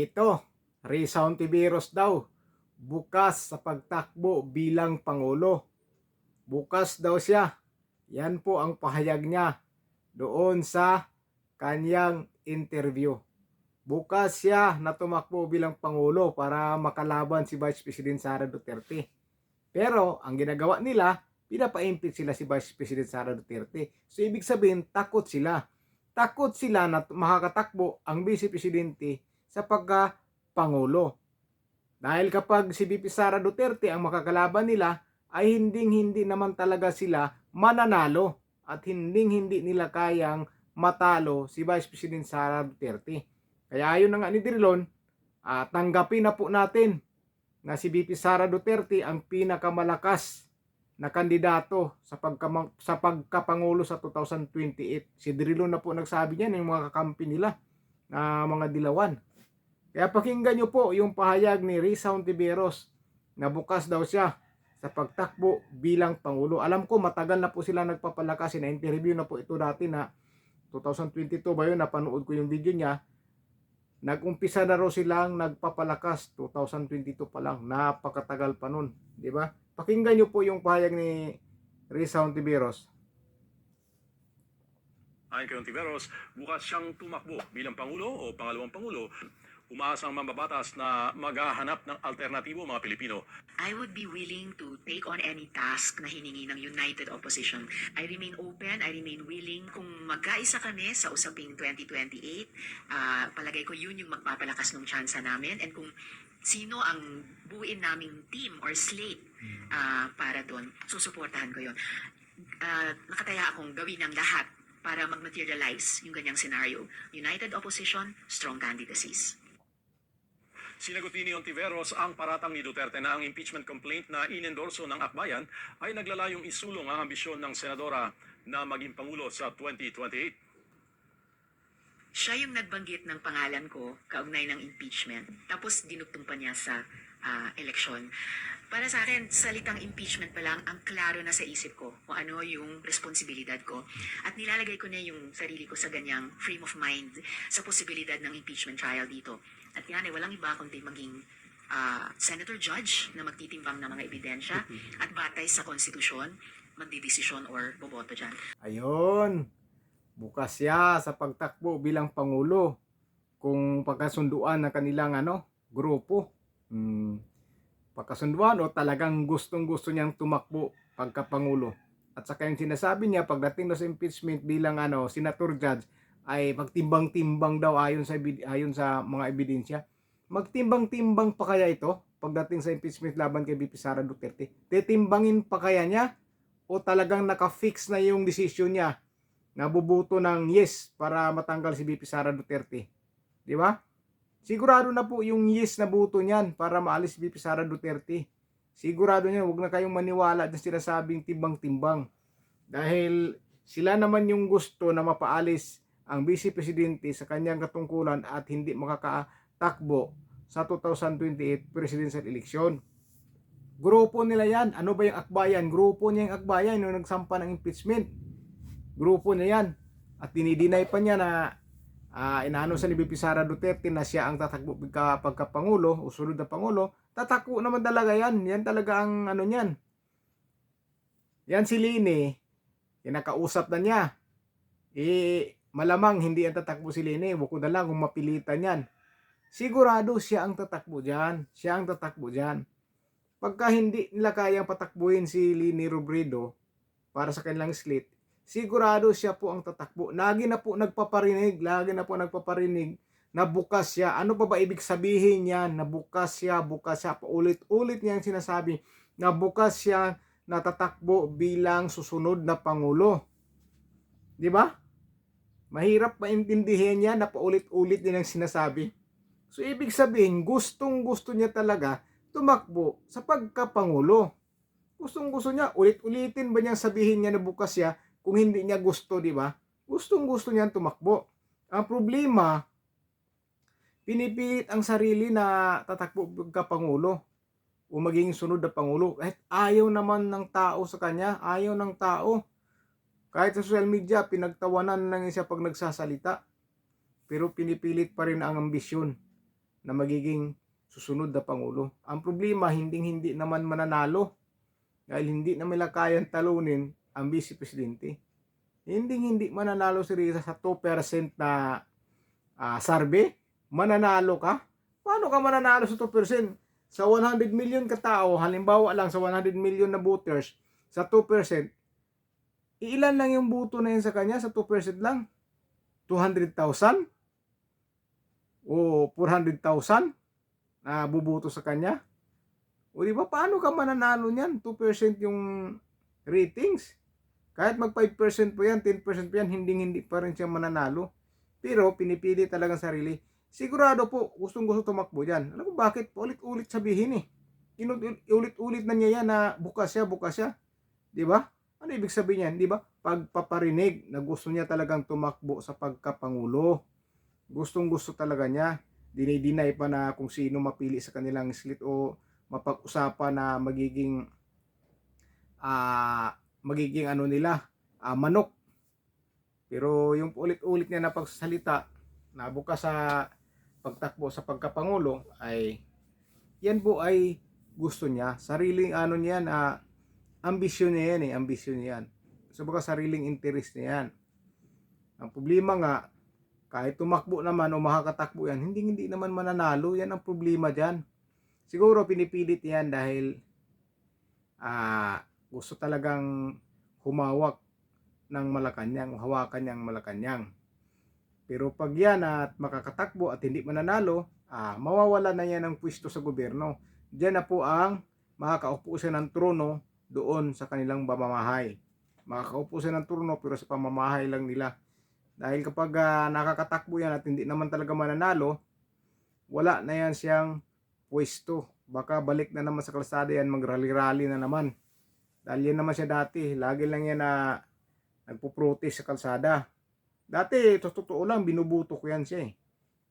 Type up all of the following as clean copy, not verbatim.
Ito, Risa Hontiveros daw, bukas sa pagtakbo bilang Pangulo. Bukas daw siya. Yan po ang pahayag niya doon sa kanyang interview. Bukas siya na tumakbo bilang Pangulo para makalaban si Vice President Sara Duterte. Pero ang ginagawa nila, pinapa-impeach sila si Vice President Sara Duterte. So ibig sabihin, takot sila. Takot sila na makakatakbo ang Vice Presidente sa pagka-Pangulo. Dahil kapag si VP Sara Duterte ang makakalaban nila, ay hindi naman talaga sila mananalo at hindi nila kayang matalo si Vice President Sara Duterte. Kaya ayun na nga ni Drilon, tanggapin na po natin na si VP Sara Duterte ang pinakamalakas na kandidato sa pagkapangulo sa 2028. Si Drilon na po nagsabi niyan, yung mga kakampi nila na mga dilawan. Kaya pakinggan nyo po yung pahayag ni Risa Hontiveros na bukas daw siya sa pagtakbo bilang Pangulo. Alam ko matagal na po sila nagpapalakas. Na-interview na po ito dati na 2022 ba yun? Napanood ko yung video niya. Nag-umpisa na raw silang nagpapalakas 2022 pa lang. Napakatagal pa nun. Diba? Pakinggan nyo po yung pahayag ni Risa Hontiveros. Ayon kay Hontiveros, bukas siyang tumakbo bilang Pangulo o pangalawang Pangulo. Umaasang mambabatas na maghahanap ng alternatibo mga Pilipino. I would be willing to take on any task na hiningi ng United Opposition. I remain open, I remain willing. Kung magkaisa kami sa usaping 2028, palagay ko yun yung magpapalakas ng tsansa namin. And kung sino ang buuin naming team or slate para doon, susuportahan ko yun. Nakataya akong gawin ang lahat para mag-materialize yung ganyang scenario. United Opposition, strong candidacies. Sinagot din ni Hontiveros ang paratang ni Duterte na ang impeachment complaint na inendorso ng akbayan ay naglalayong isulong ang ambisyon ng senadora na maging Pangulo sa 2028. Siya yung nagbanggit ng pangalan ko kaugnay ng impeachment. Tapos dinugtong pa niya sa eleksyon. Para sa akin, salitang impeachment pa lang, ang klaro na sa isip ko kung ano yung responsibilidad ko. At nilalagay ko na yung sarili ko sa ganyang frame of mind sa posibilidad ng impeachment trial dito. At yan ay walang iba kundi maging senator judge na magtitimbang ng mga ebidensya at batay sa konstitusyon, magdidesisyon or boboto dyan. Ayun, bukas siya sa pagtakbo bilang Pangulo kung pagkasunduan ng kanilang grupo. Pagkasunduan o talagang gustong-gusto niyang tumakbo pagkapangulo. At saka yung sinasabi niya pagdating sa impeachment bilang senator judge ay magtimbang-timbang daw ayon sa mga ebidensya. Magtimbang-timbang pa kaya ito pagdating sa impeachment laban kay VP Sara Duterte? Titimbangin pa kaya niya o talagang naka-fix na yung desisyon niya? Nabubuto ng yes para matanggal si VP Sara Duterte. Di ba? Sigurado na po yung yes na buto niyan para maalis si VP Sara Duterte. Sigurado niyan, huwag na kayong maniwala na sinasabing timbang-timbang. Dahil sila naman yung gusto na mapaalis ang Vice Presidente sa kanyang katungkulan at hindi makakatakbo sa 2028 presidential election. Grupo nila yan. Ano ba yung akbayan? Grupo niya yung akbayan nung nagsampa ng impeachment. Grupo niya yan. At dinidinay pa niya na inaano sa ni VP Sara Duterte na siya ang tatakbo pagkapangulo o sunod na pangulo. Tatakbo naman talaga yan. Yan talaga ang niyan. Yan si Lini, kinakausap na niya. Malamang hindi ang tatakbo si Lini. Bukod na lang kung mapilitan yan. Sigurado siya ang tatakbo dyan. Siya ang tatakbo dyan. Pagka hindi nila kayang patakbuhin si Lini Robredo para sa kanilang slate, sigurado siya po ang tatakbo. Lagi na po nagpaparinig na bukas siya. Ano pa ba ibig sabihin niya na bukas siya? Paulit-ulit niya ang sinasabi na bukas siya natatakbo bilang susunod na Pangulo. Di ba? Mahirap maintindihan niya na paulit-ulit niya ang sinasabi. So ibig sabihin, gustong-gusto niya talaga tumakbo sa pagkapangulo. Gustong-gusto niya, ulit-ulitin ba niyang sabihin niya na bukas siya kung hindi niya gusto, di ba? Gustong-gusto niya tumakbo. Ang problema, pinipilit ang sarili na tatakbo pagkapangulo o maging sunod na pangulo. Kahit ayaw naman ng tao sa kanya, ayaw ng tao. Kahit sa social media, pinagtawanan lang siya pag nagsasalita. Pero pinipilit pa rin ang ambisyon na magiging susunod na Pangulo. Ang problema, hindi naman mananalo dahil hindi na nila kayang talunin ang Vice Presidente. Hindi mananalo si Risa sa 2% na survey. Mananalo ka? Paano ka mananalo sa 2%? Sa 100 million katao, halimbawa lang sa 100 million na voters, sa 2%, ilan lang yung boto na yun sa kanya sa 2% lang? 200,000? O 400,000 na buboto sa kanya? O di ba, paano ka mananalo niyan? 2% yung ratings. Kahit mag 5% po yan, 10% po yan, hindi pa rin siya mananalo. Pero pinipili talaga ang sarili. Sigurado po, gustong-gusto tumakbo dyan. Alam mo bakit? Ulit-ulit sabihin eh. Ulit-ulit na niya yan na bukas siya. Di ba? Ano ibig sabihin yan? Di ba? Pagpaparinig na gusto niya talagang tumakbo sa pagkapangulo. Gustong-gusto talaga niya. Dinay-dinay pa na kung sino mapili sa kanilang slit o mapag-usapan na magiging ano nila, manok. Pero yung ulit-ulit niya na pagsasalita na bukas sa pagtakbo sa pagkapangulo ay yan po ay gusto niya. Sariling ano niyan, ambisyon niya yan ambisyon niya yan. So baka sariling interest niya yan. Ang problema nga, kahit tumakbo naman o makakatakbo yan, hindi naman mananalo. Yan ang problema dyan. Siguro pinipilit yan dahil gusto talagang humawak ng Malacanang, hawakan niyang Malacanang. Pero pag yan at makakatakbo at hindi mananalo, mawawala na yan ang pwesto sa gobyerno. Diyan na po ang makakaupo siya ng trono doon sa kanilang pamamahay. Makakaupo siya ng trono pero sa pamamahay lang nila. Dahil kapag nakakatakbo yan at hindi naman talaga mananalo, wala na yan siyang pwesto. Baka balik na naman sa kalsada yan, magrally-rally na naman. Dahil yan naman siya dati, lagi lang yan na nagpo-protest sa kalsada. Dati, totoo lang, binubuto ko yan siya eh.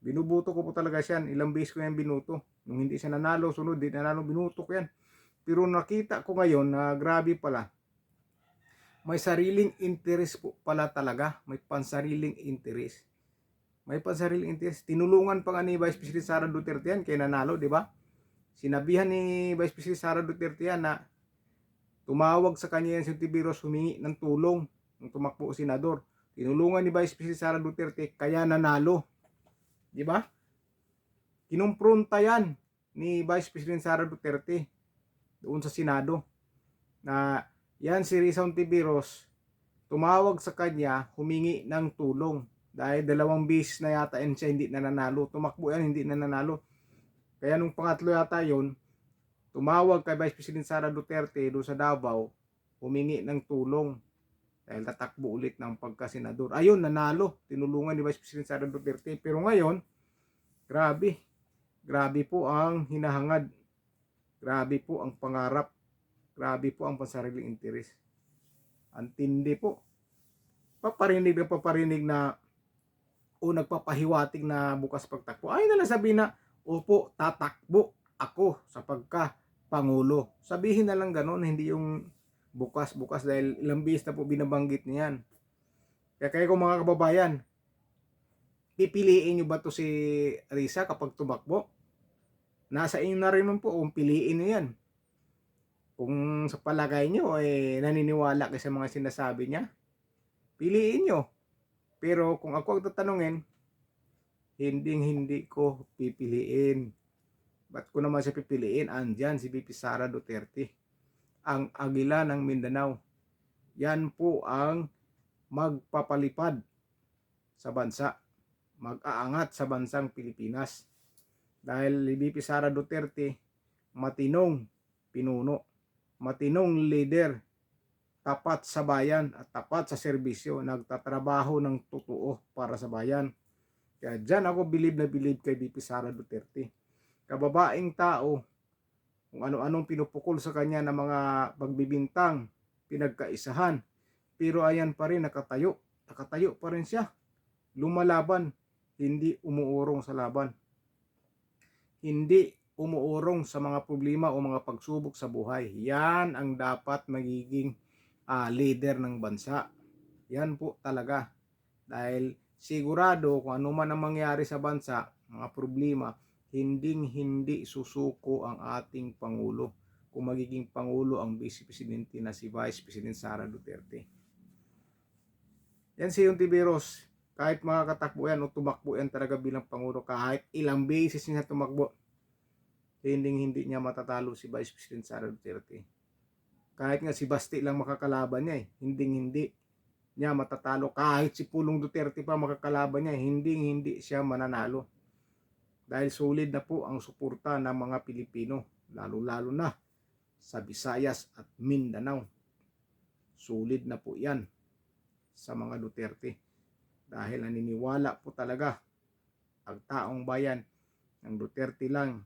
Binubuto ko po talaga siya. Ilang beses ko yan binuto. Nung hindi siya nanalo, sunod, di nanalo, binuto ko yan. Pero nakita ko ngayon na grabe pala. May sariling interest po pala talaga. May pansariling interest. May pansariling interest. Tinulungan pa nga ni Vice President Sara Duterte yan kaya nanalo, di ba? Sinabihan ni Vice President Sara Duterte yan na tumawag sa kanya yan si Tiberos humingi ng tulong ng tumakbo senador. Tinulungan ni Vice President Sara Duterte kaya nanalo. Di ba? Kinumpronta yan ni Vice President Sara Duterte doon sa Senado na yan si Risa Hontiveros tumawag sa kanya humingi ng tulong dahil 2 beses na yata yan siya hindi nananalo. Tumakbo yan hindi nananalo. Kaya nung pangatlo yata yon, tumawag kay Vice President Sara Duterte doon sa Davao humingi ng tulong dahil tatakbo ulit ng pagkasenador. Ayun, nanalo. Tinulungan ni Vice President Sara Duterte. Pero ngayon, grabe po ang hinahangad. Grabe po ang pangarap. Grabe po ang pansariling interes. Ang tindi po. Paparinig na o nagpapahiwatig na bukas pagtakbo. Ay na lang sabihin na, opo, tatakbo ako sa pagka-pangulo. Sabihin na lang gano'n, hindi yung bukas dahil ilang beses na po binabanggit niyan. Kaya kayo mga kababayan, pipiliin nyo ba to si Risa kapag tumakbo? Nasa inyo na rin po kung piliin nyo yan. Kung sa palagay nyo naniniwala kayo sa mga sinasabi niya, piliin nyo. Pero kung ako ang tatanungin, hindi ko pipiliin. Ba't ko naman siya pipiliin? Andyan si VP Sara Duterte, ang Agila ng Mindanao. Yan po ang magpapalipad sa bansa, mag-aangat sa bansang Pilipinas. Dahil VP Sara Duterte, matinong pinuno, matinong leader, tapat sa bayan at tapat sa serbisyo, nagtatrabaho ng totoo para sa bayan. Kaya dyan ako bilib na bilib kay VP Sara Duterte. Kababaeng tao, kung ano-anong pinupukol sa kanya ng mga pagbibintang, pinagkaisahan. Pero ayan pa rin, nakatayo pa rin siya. Lumalaban, hindi umuurong sa laban. Hindi umuurong sa mga problema o mga pagsubok sa buhay. Yan ang dapat magiging leader ng bansa. Yan po talaga. Dahil sigurado kung ano man ang mangyari sa bansa, mga problema, Hindi susuko ang ating Pangulo kung magiging Pangulo ang Vice Presidente na si Vice President Sara Duterte. Yan si Hontiveros. Kahit makakatakbo yan o tumakbo yan talaga bilang Pangulo, kahit ilang beses niya tumakbo, hindi niya matatalo si Vice President Sara Duterte. Kahit nga si Basti lang makakalaban niya hindi niya matatalo. Kahit si Pulong Duterte pa makakalaban niya, hindi siya mananalo. Dahil solid na po ang suporta ng mga Pilipino, lalo na sa Visayas at Mindanao. Solid na po yan sa mga Duterte. Dahil naniniwala po talaga ang taong bayan ng Duterte lang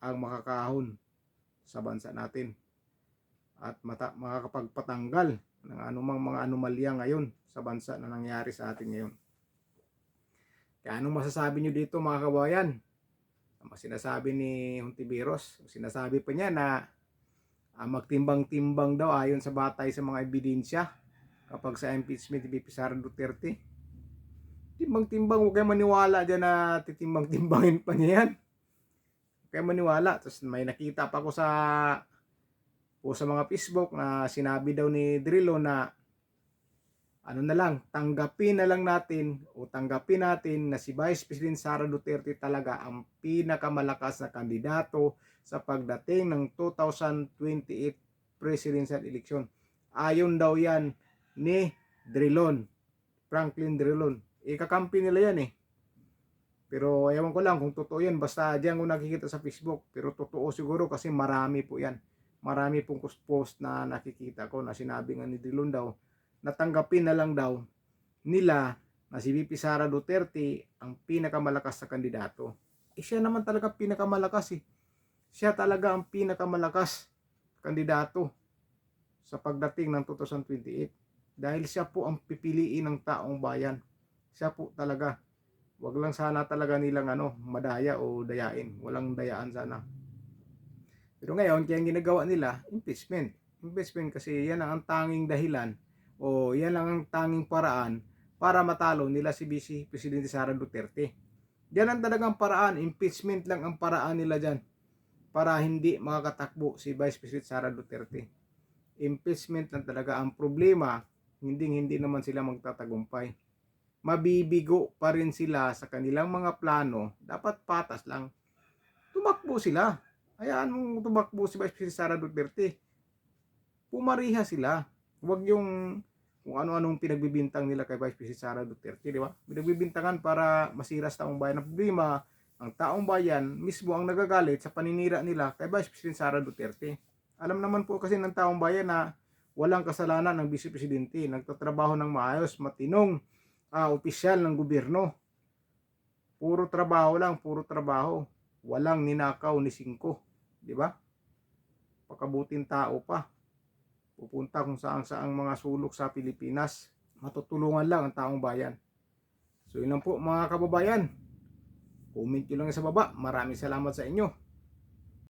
ang makakahon sa bansa natin at makakapagpatanggal ng anumang mga anomalya ngayon sa bansa na nangyari sa atin ngayon. Kaya anong masasabi nyo dito mga kabayan? Ang sinasabi ni Hontiveros, sinasabi pa niya na magtimbang-timbang daw ayon sa batay sa mga ebidensya kapag sa impeachment ni VP Sara Duterte. Timbang-timbang, huwag kayo maniwala dyan na titimbang-timbangin pa niya yan. Huwag kayo maniwala. Tapos may nakita pa ko sa mga Facebook na sinabi daw ni Drillo na tanggapin natin na si Vice President Sara Duterte talaga ang pinakamalakas na kandidato sa pagdating ng 2028 presidential election. Ayon daw yan ni Franklin Drilon. Ikakampi nila yan Pero ewan ko lang kung totoo yan. Basta diyan ko nakikita sa Facebook. Pero totoo siguro kasi marami po yan. Marami pong post na nakikita ko na sinabi nga ni Drilon daw natanggapin na lang daw nila na si VP Sara Duterte ang pinakamalakas na kandidato. Siya naman talaga pinakamalakas Siya talaga ang pinakamalakas kandidato sa pagdating ng 2028. Dahil siya po ang pipiliin ng taong bayan. Siya po talaga. Wag lang sana talaga nilang madaya o dayain. Walang dayaan sana. Pero ngayon, kaya ang ginagawa nila, impeachment. Impeachment kasi yan ang tanging dahilan o yan lang ang tanging paraan para matalo nila si Vice Presidente Sara Duterte. Yan ang talagang paraan. Impeachment lang ang paraan nila dyan para hindi makakatakbo si Vice President Sara Duterte. Impeachment lang talaga ang problema. Hindi naman sila magtatagumpay. Mabibigo pa rin sila sa kanilang mga plano. Dapat patas lang. Tumakbo sila. Hayaan mong tumakbo si Vice President Sara Duterte. Pumariha sila. Huwag yung kung ano-anong pinagbibintang nila kay Vice President Sara Duterte, di ba? Pinagbibintangan para masira sa taong bayan. Ang problema, ang taong bayan mismo ang nagagalit sa paninira nila kay Vice President Sara Duterte. Alam naman po kasi ng taong bayan na walang kasalanan ng Vice Presidente. Nagtatrabaho ng maayos, matinong opisyal ng gobyerno. Puro trabaho lang, puro trabaho. Walang ninakaw ni singko, di ba? Pakabuting tao pa. Pupunta kung saan mga sulok sa Pilipinas. Matutulungan lang ang taong bayan. So yun lang po mga kababayan. Comment nyo lang sa baba. Maraming salamat sa inyo.